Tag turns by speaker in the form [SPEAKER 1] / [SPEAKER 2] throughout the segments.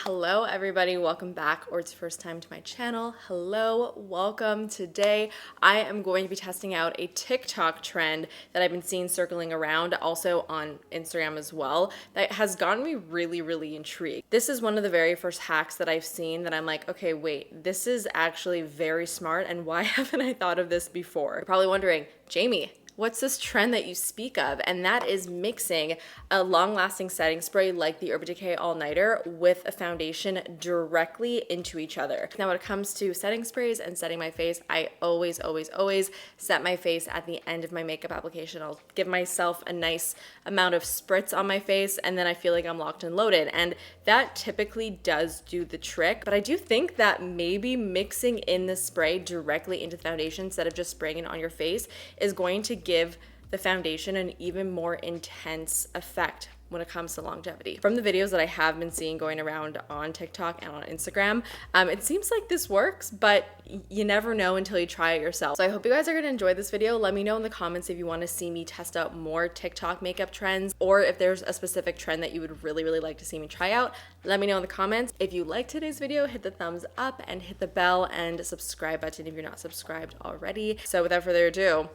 [SPEAKER 1] Hello everybody, welcome back, or it's your first time to my channel. Hello, welcome. Today I am going to be testing out a TikTok trend that I've been seeing circling around, also on Instagram as well, that has gotten me really intrigued. This is one of the very first hacks that I've seen that I'm like, okay, wait, this is actually very smart, and why haven't I thought of this before? You're probably wondering, Jamie, what's this trend that you speak of? And that is mixing a long-lasting setting spray like the Urban Decay All-Nighter with a foundation directly into each other. Now, when it comes to setting sprays and setting my face, I always set my face at the end of my makeup application. I'll give myself a nice amount of spritz on my face, and then I feel like I'm locked and loaded. And that typically does do the trick, but I do think that maybe mixing in the spray directly into the foundation instead of just spraying it on your face is going to give the foundation an even more intense effect when it comes to longevity. From the videos that I have been seeing going around on TikTok and on Instagram, it seems like this works, but you never know until you try it yourself. So I hope you guys are gonna enjoy this video. Let me know in the comments if you wanna see me test out more TikTok makeup trends, or if there's a specific trend that you would really like to see me try out. Let me know in the comments. If you liked today's video, hit the thumbs up and hit the bell and subscribe button if you're not subscribed already. So without further ado,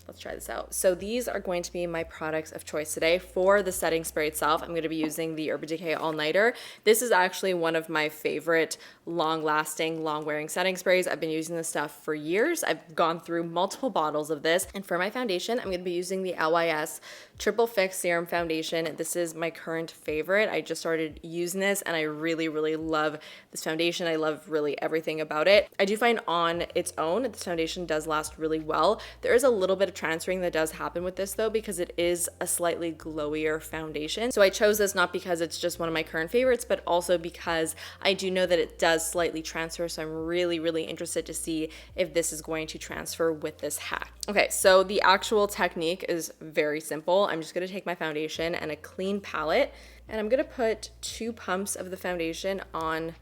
[SPEAKER 1] let's try this out. So these are going to be my products of choice today. For the setting spray itself, I'm going to be using the Urban Decay All-Nighter. This is actually one of my favorite long-lasting, long-wearing setting sprays. I've been using this stuff for years. I've gone through multiple bottles of this. And for my foundation, I'm going to be using the LYS Triple Fix Serum Foundation. This is my current favorite. I just started using this and I really love this foundation. I love really everything about it. I do find on its own, this foundation does last really well. There is a little bit of transferring that does happen with this though, because it is a slightly glowier foundation. So I chose this not because it's just one of my current favorites, but also because I do know that it does slightly transfer. So I'm really interested to see if this is going to transfer with this hack. Okay, so the actual technique is very simple. I'm just gonna take my foundation and a clean palette, and I'm gonna put 2 pumps of the foundation on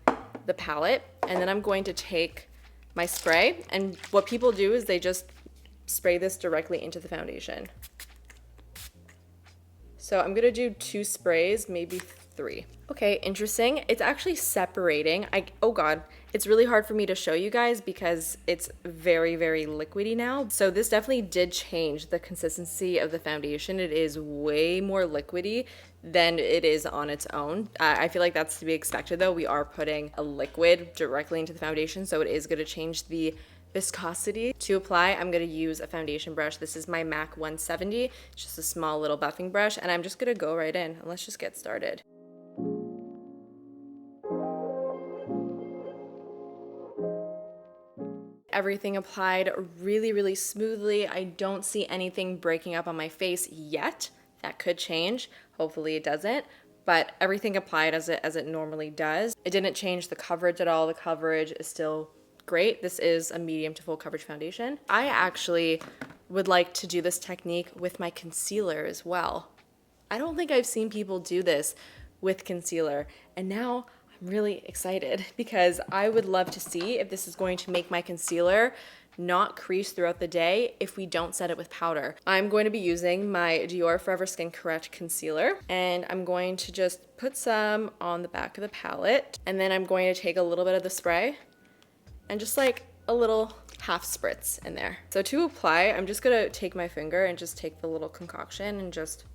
[SPEAKER 1] the palette, and then I'm going to take my spray, and what people do is they just spray this directly into the foundation. So I'm gonna do 2 sprays, maybe 3. Okay, interesting. It's actually separating. Oh God, it's really hard for me to show you guys because it's very liquidy now. So this definitely did change the consistency of the foundation. It is way more liquidy than it is on its own. I feel like that's to be expected though. We are putting a liquid directly into the foundation, so it is gonna change the viscosity. To apply, I'm going to use a foundation brush. This is my MAC 170. It's just a small little buffing brush, and I'm just going to go right in, and let's just get started. Everything applied really smoothly. I don't see anything breaking up on my face yet. That could change. Hopefully it doesn't. But everything applied as it normally does. It didn't change the coverage at all. The coverage is still great. This is a medium to full coverage foundation. I actually would like to do this technique with my concealer as well. I don't think I've seen people do this with concealer, and now I'm really excited because I would love to see if this is going to make my concealer not crease throughout the day if we don't set it with powder. I'm going to be using my Dior Forever Skin Correct concealer, and I'm going to just put some on the back of the palette, and then I'm going to take a little bit of the spray and just like a little half spritz in there. So to apply, I'm just gonna take my finger and just take the little concoction and just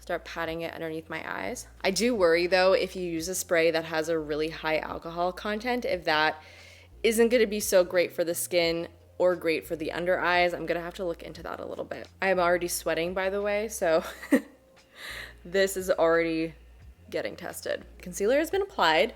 [SPEAKER 1] start patting it underneath my eyes. I do worry though, if you use a spray that has a really high alcohol content, if that isn't gonna be so great for the skin or great for the under eyes. I'm gonna have to look into that a little bit. I'm already sweating, by the way, so this is already getting tested. Concealer has been applied.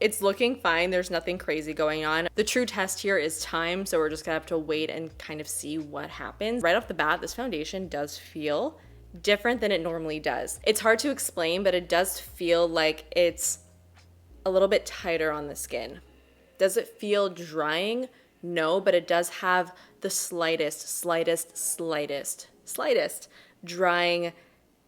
[SPEAKER 1] It's looking fine. There's nothing crazy going on. The true test here is time, so we're just gonna have to wait and kind of see what happens. Right off the bat, this foundation does feel different than it normally does. It's hard to explain, but it does feel like it's a little bit tighter on the skin. Does it feel drying? No, but it does have the slightest drying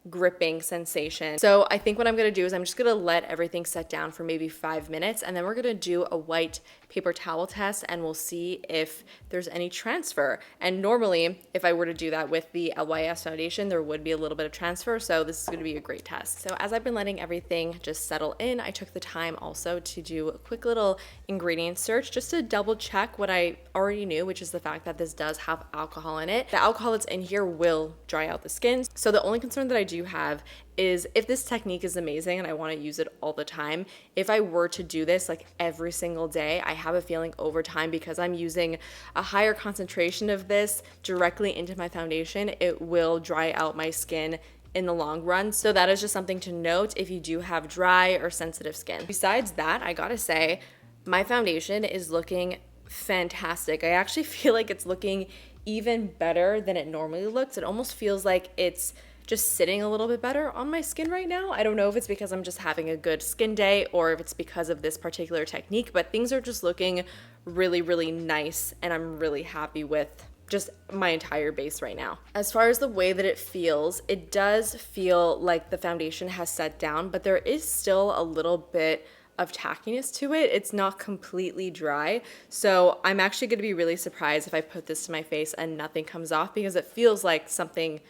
[SPEAKER 1] gripping sensation. So I think what I'm gonna do is I'm just gonna let everything set down for maybe 5 minutes, and then we're gonna do a white paper towel test, and we'll see if there's any transfer. And normally, if I were to do that with the LYS foundation, there would be a little bit of transfer, so this is gonna be a great test. So as I've been letting everything just settle in, I took the time also to do a quick little ingredient search just to double check what I already knew, which is the fact that this does have alcohol in it. The alcohol that's in here will dry out the skin. So the only concern that I do have is if this technique is amazing and I want to use it all the time, if I were to do this like every single day, I have a feeling over time, because I'm using a higher concentration of this directly into my foundation, it will dry out my skin in the long run. So that is just something to note if you do have dry or sensitive skin. Besides that, I gotta say, my foundation is looking fantastic. I actually feel like it's looking even better than it normally looks. It almost feels like it's just sitting a little bit better on my skin right now. I don't know if it's because I'm just having a good skin day or if it's because of this particular technique, but things are just looking really, really nice, and I'm really happy with just my entire base right now. As far as the way that it feels, it does feel like the foundation has set down, but there is still a little bit of tackiness to it. It's not completely dry. So I'm actually gonna be really surprised if I put this to my face and nothing comes off, because it feels like something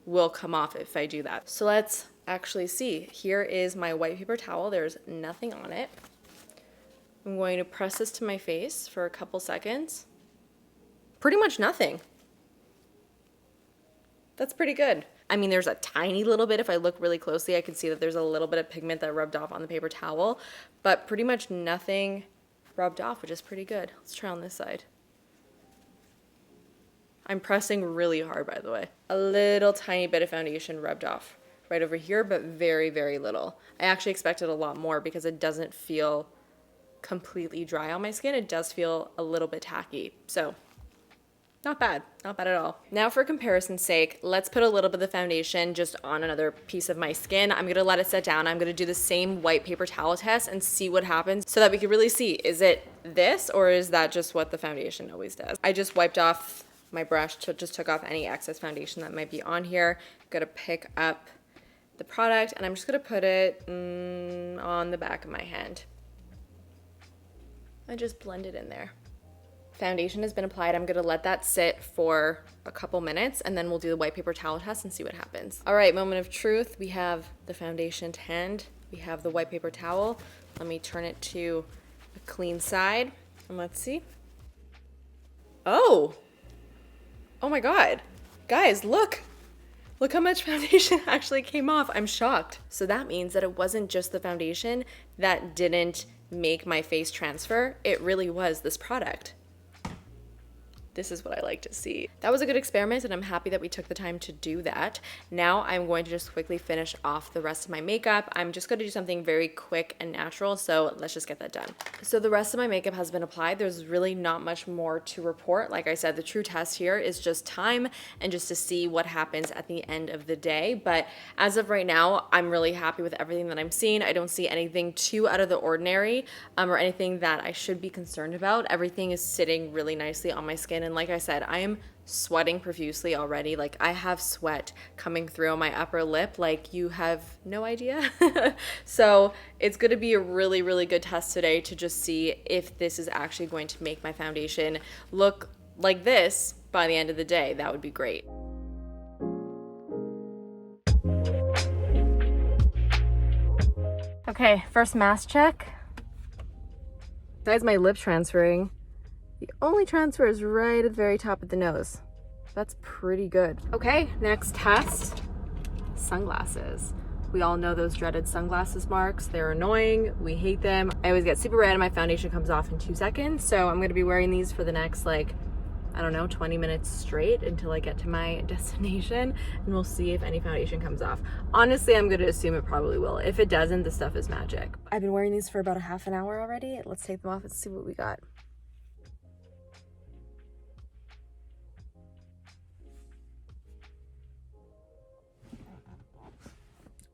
[SPEAKER 1] will come off if I do that. So let's actually see. Here is my white paper towel. There's nothing on it. I'm going to press this to my face for a couple seconds. Pretty much nothing. That's pretty good. I mean, there's a tiny little bit. If I look really closely, I can see that there's a little bit of pigment that rubbed off on the paper towel, but pretty much nothing rubbed off, which is pretty good. Let's try on this side. I'm pressing really hard, by the way. A little tiny bit of foundation rubbed off right over here, but very, very little. I actually expected a lot more because it doesn't feel completely dry on my skin. It does feel a little bit tacky. So not bad at all. Now for comparison's sake, let's put a little bit of the foundation just on another piece of my skin. I'm gonna let it set down. I'm gonna do the same white paper towel test and see what happens so that we can really see, is it this or is that just what the foundation always does? I just wiped off my brush, just took off any excess foundation that might be on here. I'm gonna pick up the product and I'm just gonna put it on the back of my hand. I just blend it in there. Foundation has been applied. I'm gonna let that sit for a couple minutes and then we'll do the white paper towel test and see what happens. All right, moment of truth. We have the foundation hand. We have the white paper towel. Let me turn it to a clean side and let's see. Oh my God. Guys, look. Look how much foundation actually came off. I'm shocked. So that means that it wasn't just the foundation that didn't make my face transfer. It really was this product. This is what I like to see. That was a good experiment and I'm happy that we took the time to do that. Now I'm going to just quickly finish off the rest of my makeup. I'm just going to do something very quick and natural, so let's just get that done. So the rest of my makeup has been applied. There's really not much more to report. Like I said, the true test here is just time and just to see what happens at the end of the day. But as of right now, I'm really happy with everything that I'm seeing. I don't see anything too out of the ordinary or anything that I should be concerned about. Everything is sitting really nicely on my skin. And like I said, I am sweating profusely already. Like I have sweat coming through on my upper lip like you have no idea. So it's going to be a really, really good test today to just see if this is actually going to make my foundation look like this by the end of the day. That would be great. Okay, first mask check. Besides my lip transferring, the only transfer is right at the very top of the nose. That's pretty good. Okay, next test, sunglasses. We all know those dreaded sunglasses marks. They're annoying, we hate them. I always get super red and my foundation comes off in 2 seconds. So I'm gonna be wearing these for the next like, I don't know, 20 minutes straight until I get to my destination and we'll see if any foundation comes off. Honestly, I'm gonna assume it probably will. If it doesn't, the stuff is magic. I've been wearing these for about a half an hour already. Let's take them off and see what we got.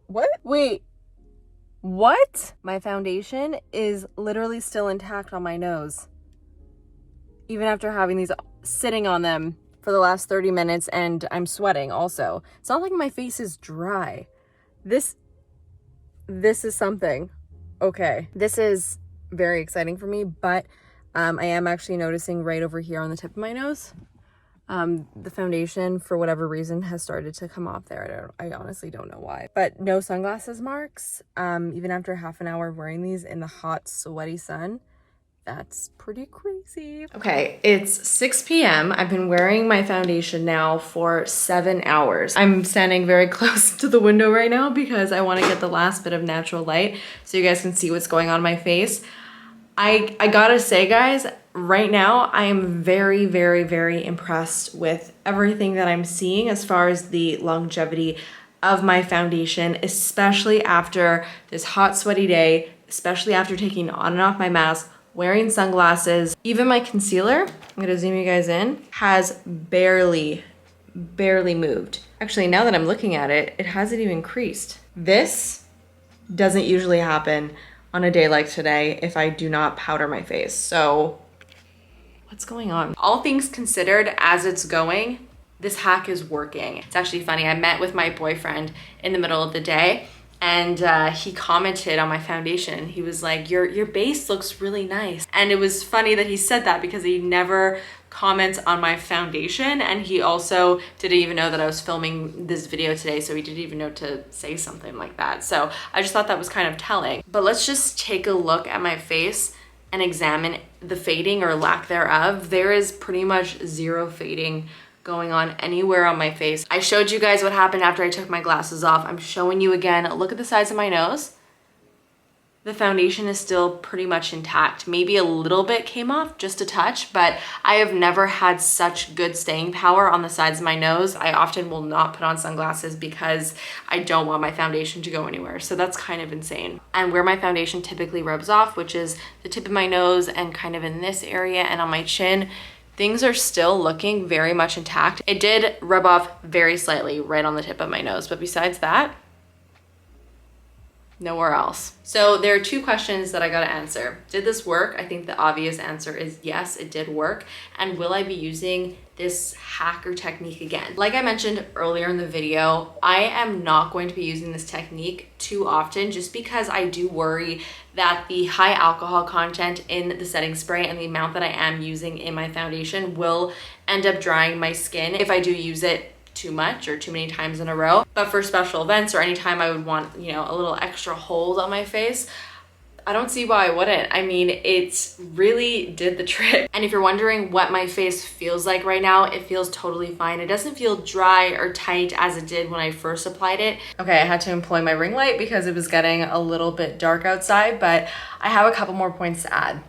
[SPEAKER 1] What? Wait, what? My foundation is literally still intact on my nose. Even after having these sitting on them for the last 30 minutes and I'm sweating also. It's not like my face is dry. This is something. Okay, this is very exciting for me, but I am actually noticing right over here on the tip of my nose, the foundation, for whatever reason, has started to come off there. I honestly don't know why, but no sunglasses marks, even after half an hour of wearing these in the hot, sweaty sun. That's pretty crazy. Okay, it's 6 p.m. I've been wearing my foundation now for 7 hours. I'm standing very close to the window right now because I want to get the last bit of natural light so you guys can see what's going on my face. I gotta say, guys, right now I am very, very, very impressed with everything that I'm seeing as far as the longevity of my foundation, especially after this hot, sweaty day, especially after taking on and off my mask, wearing sunglasses. Even my concealer, I'm gonna zoom you guys in, has barely moved. Actually, now that I'm looking at it, it hasn't even creased. This doesn't usually happen on a day like today if I do not powder my face. So what's going on? All things considered, as it's going, this hack is working. It's actually funny. I met with my boyfriend in the middle of the day, and he commented on my foundation. He was like, your base looks really nice. And it was funny that he said that because he never comments on my foundation, and he also didn't even know that I was filming this video today, so he didn't even know to say something like that. So I just thought that was kind of telling. But let's just take a look at my face and examine the fading or lack thereof. There is pretty much zero fading going on anywhere on my face. I showed you guys what happened after I took my glasses off. I'm showing you again. Look at the sides of my nose. The foundation is still pretty much intact. Maybe a little bit came off, just a touch, but I have never had such good staying power on the sides of my nose. I often will not put on sunglasses because I don't want my foundation to go anywhere. So that's kind of insane. And where my foundation typically rubs off, which is the tip of my nose and kind of in this area and on my chin, things are still looking very much intact. It did rub off very slightly right on the tip of my nose, but besides that, nowhere else. So there are two questions that I gotta answer. Did this work? I think the obvious answer is yes, it did work. And will I be using this hack or technique again? Like I mentioned earlier in the video, I am not going to be using this technique too often just because I do worry that the high alcohol content in the setting spray and the amount that I am using in my foundation will end up drying my skin if I do use it too much or too many times in a row. But for special events or anytime I would want, you know, a little extra hold on my face, I don't see why I wouldn't. I mean, it really did the trick. And if you're wondering what my face feels like right now, it feels totally fine. It doesn't feel dry or tight as it did when I first applied it. Okay, I had to employ my ring light because it was getting a little bit dark outside, but I have a couple more points to add.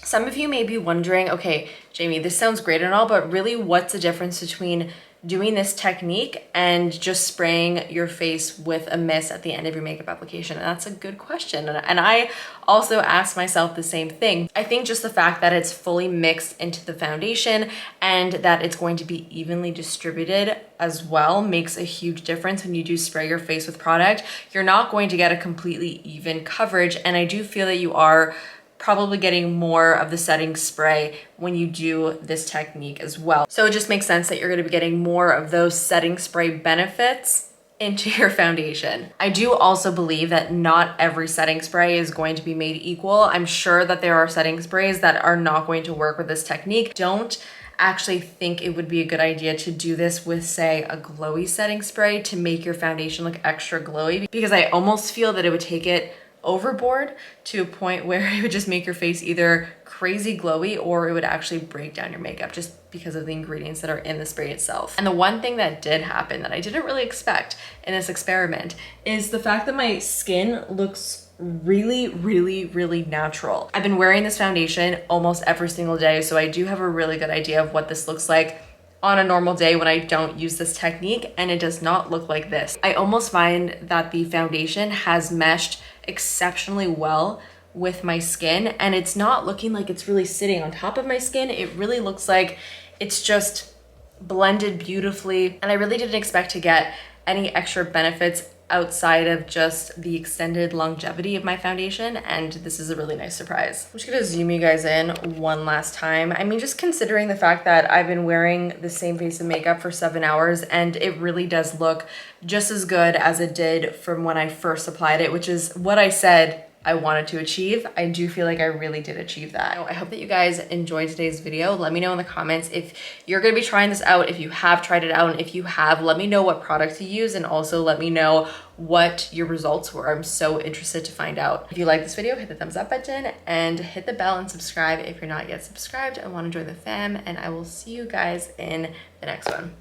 [SPEAKER 1] Some of you may be wondering, okay, Jamie, this sounds great and all, but really what's the difference between doing this technique and just spraying your face with a mist at the end of your makeup application? And that's a good question. And I also asked myself the same thing. I think just the fact that it's fully mixed into the foundation and that it's going to be evenly distributed as well makes a huge difference when you do spray your face with product. You're not going to get a completely even coverage. And I do feel that you are probably getting more of the setting spray when you do this technique as well. So it just makes sense that you're going to be getting more of those setting spray benefits into your foundation. I do also believe that not every setting spray is going to be made equal. I'm sure that there are setting sprays that are not going to work with this technique. Don't actually think it would be a good idea to do this with, say, a glowy setting spray to make your foundation look extra glowy, because I almost feel that it would take it overboard to a point where it would just make your face either crazy glowy or it would actually break down your makeup just because of the ingredients that are in the spray itself. And the one thing that did happen that I didn't really expect in this experiment is the fact that my skin looks really, really, really natural. I've been wearing this foundation almost every single day, so I do have a really good idea of what this looks like on a normal day when I don't use this technique, and it does not look like this. I almost find that the foundation has meshed exceptionally well with my skin, and it's not looking like it's really sitting on top of my skin. It really looks like it's just blended beautifully, and I really didn't expect to get any extra benefits outside of just the extended longevity of my foundation, and this is a really nice surprise. I'm just gonna zoom you guys in one last time. I mean, just considering the fact that I've been wearing the same face of makeup for 7 hours, and it really does look just as good as it did from when I first applied it, which is what I said I wanted to achieve. I do feel like I really did achieve that. I hope that you guys enjoyed today's video. Let me know in the comments if you're gonna be trying this out, if you have tried it out, and if you have, let me know what product you use, and also let me know what your results were. I'm so interested to find out. If you like this video, hit the thumbs up button and hit the bell and subscribe if you're not yet subscribed and want to join the fam, and I will see you guys in the next one.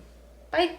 [SPEAKER 1] Bye.